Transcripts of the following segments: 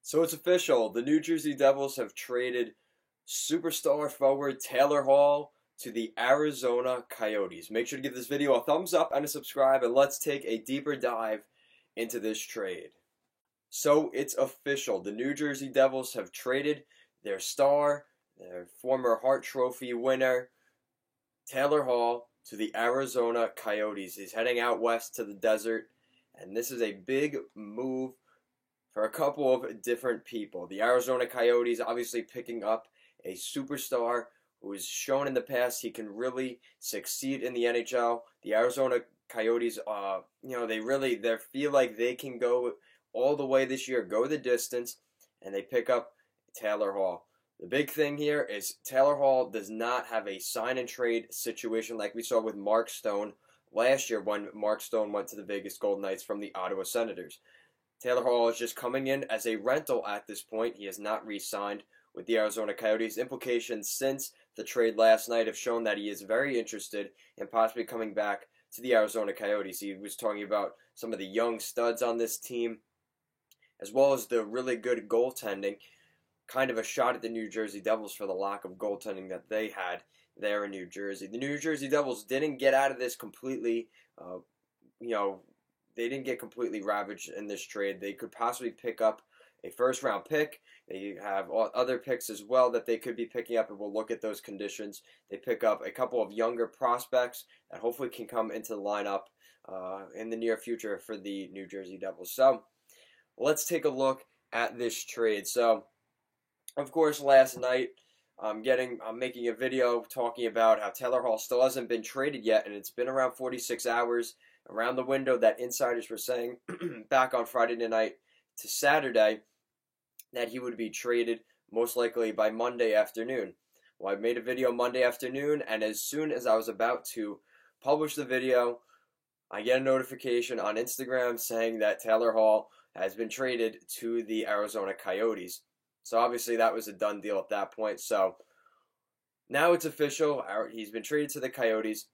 So it's official. The New Jersey Devils have traded superstar forward Taylor Hall to the Arizona Coyotes. Make sure to give this video a thumbs up and a subscribe, and let's take a deeper dive into this trade. So it's official. The New Jersey Devils have traded their star, their former Hart Trophy winner, Taylor Hall, to the Arizona Coyotes. He's heading out west to the desert, and this is a big move for a couple of different people. The Arizona Coyotes obviously picking up a superstar who has shown in the past he can really succeed in the NHL. The Arizona Coyotes, they feel like they can go all the way this year, go the distance, and they pick up Taylor Hall. The big thing here is Taylor Hall does not have a sign and trade situation like we saw with Mark Stone last year when Mark Stone went to the Vegas Golden Knights from the Ottawa Senators. Taylor Hall is just coming in as a rental at this point. He has not re-signed with the Arizona Coyotes. Implications since the trade last night have shown that he is very interested in possibly coming back to the Arizona Coyotes. He was talking about some of the young studs on this team, as well as the really good goaltending. Kind of a shot at the New Jersey Devils for the lack of goaltending that they had there in New Jersey. The New Jersey Devils didn't get out of this completely, they didn't get completely ravaged in this trade. They could possibly pick up a first-round pick. They have other picks as well that they could be picking up, and we'll look at those conditions. They pick up a couple of younger prospects that hopefully can come into the lineup in the near future for the New Jersey Devils. So let's take a look at this trade. So, of course, last night I'm making a video talking about how Taylor Hall still hasn't been traded yet, and it's been around 46 hours around the window that insiders were saying back on Friday night to Saturday that he would be traded most likely by Monday afternoon. Well, I made a video Monday afternoon, and as soon as I was about to publish the video, I get a notification on Instagram saying that Taylor Hall has been traded to the Arizona Coyotes. So obviously that was a done deal at that point. So now it's official. He's been traded to the Coyotes.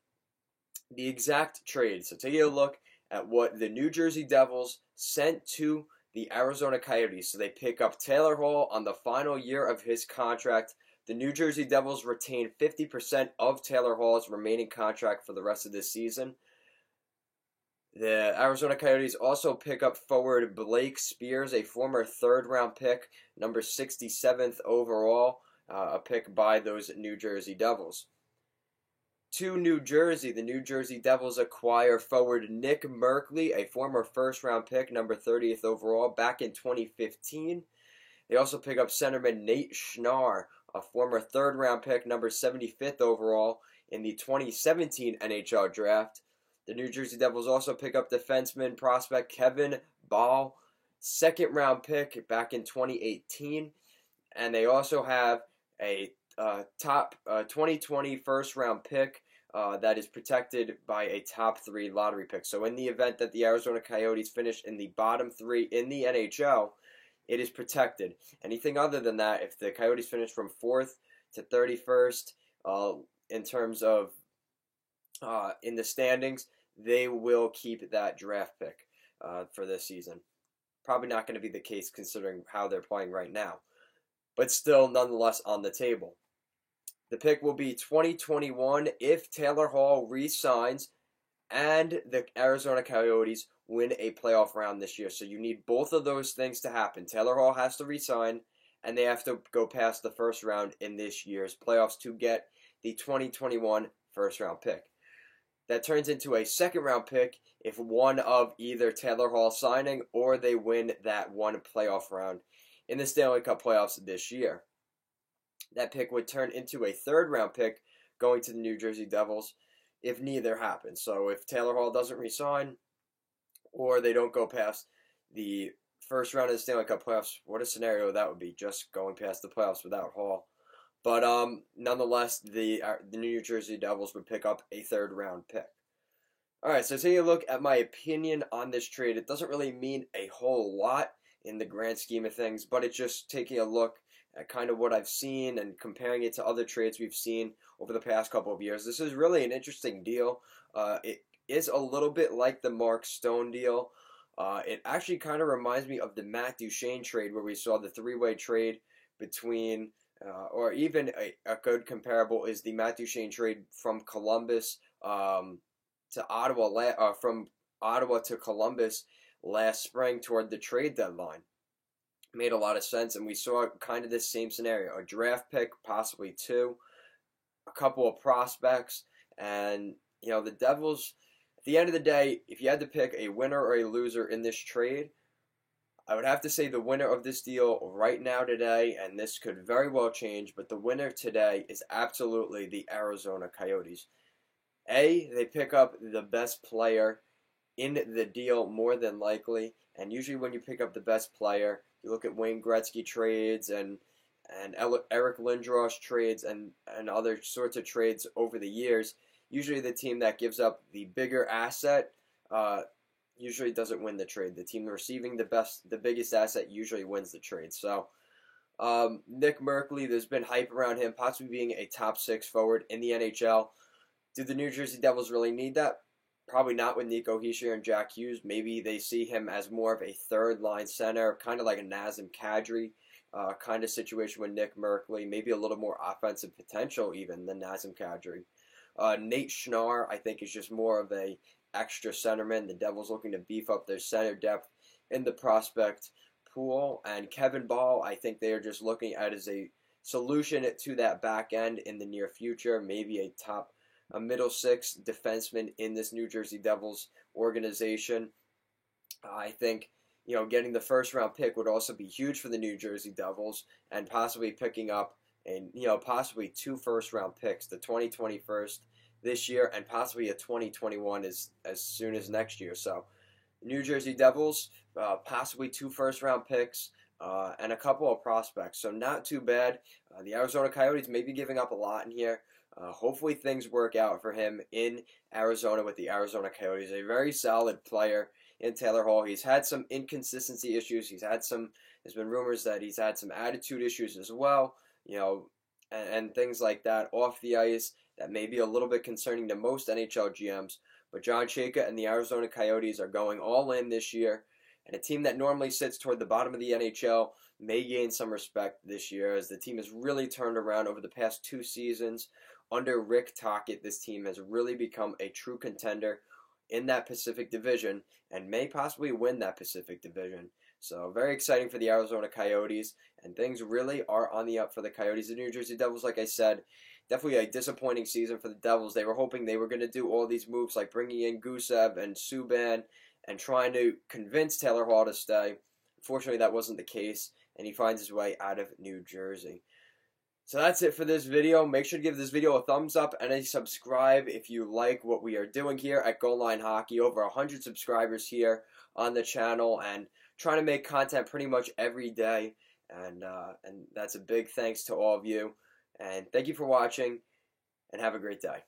The exact trade. So taking a look at what the New Jersey Devils sent to the Arizona Coyotes. So they pick up Taylor Hall on the final year of his contract. The New Jersey Devils retain 50% of Taylor Hall's remaining contract for the rest of this season. The Arizona Coyotes also pick up forward Blake Spears, a former third-round pick, number 67th overall, a pick by those New Jersey Devils. To New Jersey, the New Jersey Devils acquire forward Nick Merkley, a former first-round pick, number 30th overall, back in 2015. They also pick up centerman Nate Schnarr, a former third-round pick, number 75th overall, in the 2017 NHL Draft. The New Jersey Devils also pick up defenseman prospect Kevin Bahl, second-round pick back in 2018. And they also have a top 2020 first-round pick that is protected by a top 3 lottery pick. So in the event that the Arizona Coyotes finish in the bottom 3 in the NHL, it is protected. Anything other than that, if the Coyotes finish from 4th to 31st in terms of in the standings, they will keep that draft pick for this season. Probably not going to be the case considering how they're playing right now, but still nonetheless on the table. The pick will be 2021 if Taylor Hall re-signs and the Arizona Coyotes win a playoff round this year. So you need both of those things to happen. Taylor Hall has to re-sign, and they have to go past the first round in this year's playoffs to get the 2021 first-round pick. That turns into a second-round pick if one of either Taylor Hall signing or they win that one playoff round in the Stanley Cup playoffs this year. That pick would turn into a third-round pick going to the New Jersey Devils if neither happens. So if Taylor Hall doesn't re-sign or they don't go past the first round of the Stanley Cup playoffs, what a scenario that would be, just going past the playoffs without Hall. But nonetheless, the New Jersey Devils would pick up a third-round pick. All right, so taking a look at my opinion on this trade, it doesn't really mean a whole lot in the grand scheme of things, but it's just taking a look at kind of what I've seen and comparing it to other trades we've seen over the past couple of years. This is really an interesting deal. It is a little bit like the Mark Stone deal, It actually kind of reminds me of the Matt Duchene trade where we saw the three-way trade between, or even a good comparable is the Matt Duchene trade from Columbus to Ottawa, from Ottawa to Columbus last spring toward the trade deadline. Made a lot of sense, and we saw kind of this same scenario: a draft pick, possibly two, a couple of prospects, and the Devils. At the end of the day, if you had to pick a winner or a loser in this trade, I would have to say the winner of this deal right now today, and this could very well change, but the winner today is absolutely the Arizona Coyotes. They pick up the best player in the deal more than likely, and usually when you pick up the best player, you look at Wayne Gretzky trades and Eric Lindros trades and other sorts of trades over the years. Usually the team that gives up the bigger asset usually doesn't win the trade. The team receiving the biggest asset usually wins the trade. So Nick Merkley, there's been hype around him possibly being a top 6 forward in the NHL. Do the New Jersey Devils really need that? Probably not with Nico Hischier and Jack Hughes. Maybe they see him as more of a third-line center, kind of like a Nazem Kadri kind of situation with Nick Merkley. Maybe a little more offensive potential even than Nazem Kadri. Nate Schnarr, I think, is just more of a extra centerman. The Devils looking to beef up their center depth in the prospect pool. And Kevin Ball, I think they are just looking at as a solution to that back end in the near future. Maybe a middle 6 defenseman in this New Jersey Devils organization. I think getting the first round pick would also be huge for the New Jersey Devils, and possibly picking up possibly 2 first round picks, the 2021 this year and possibly a 2021 as soon as next year. So New Jersey Devils, possibly 2 first round picks and a couple of prospects. So not too bad. The Arizona Coyotes may be giving up a lot in here. Hopefully things work out for him in Arizona with the Arizona Coyotes. A very solid player in Taylor Hall. He's had some inconsistency issues. There's been rumors that he's had some attitude issues as well, and things like that off the ice that may be a little bit concerning to most NHL GMs. But John Chayka and the Arizona Coyotes are going all in this year, and a team that normally sits toward the bottom of the NHL may gain some respect this year as the team has really turned around over the past 2 seasons. Under Rick Tocchet, this team has really become a true contender in that Pacific Division and may possibly win that Pacific Division. So very exciting for the Arizona Coyotes, and things really are on the up for the Coyotes. The New Jersey Devils, like I said, definitely a disappointing season for the Devils. They were hoping they were going to do all these moves like bringing in Gusev and Subban and trying to convince Taylor Hall to stay. Unfortunately, that wasn't the case, and he finds his way out of New Jersey. So that's it for this video. Make sure to give this video a thumbs up and a subscribe if you like what we are doing here at Goal Line Hockey. Over 100 subscribers here on the channel and trying to make content pretty much every day. And that's a big thanks to all of you. And thank you for watching and have a great day.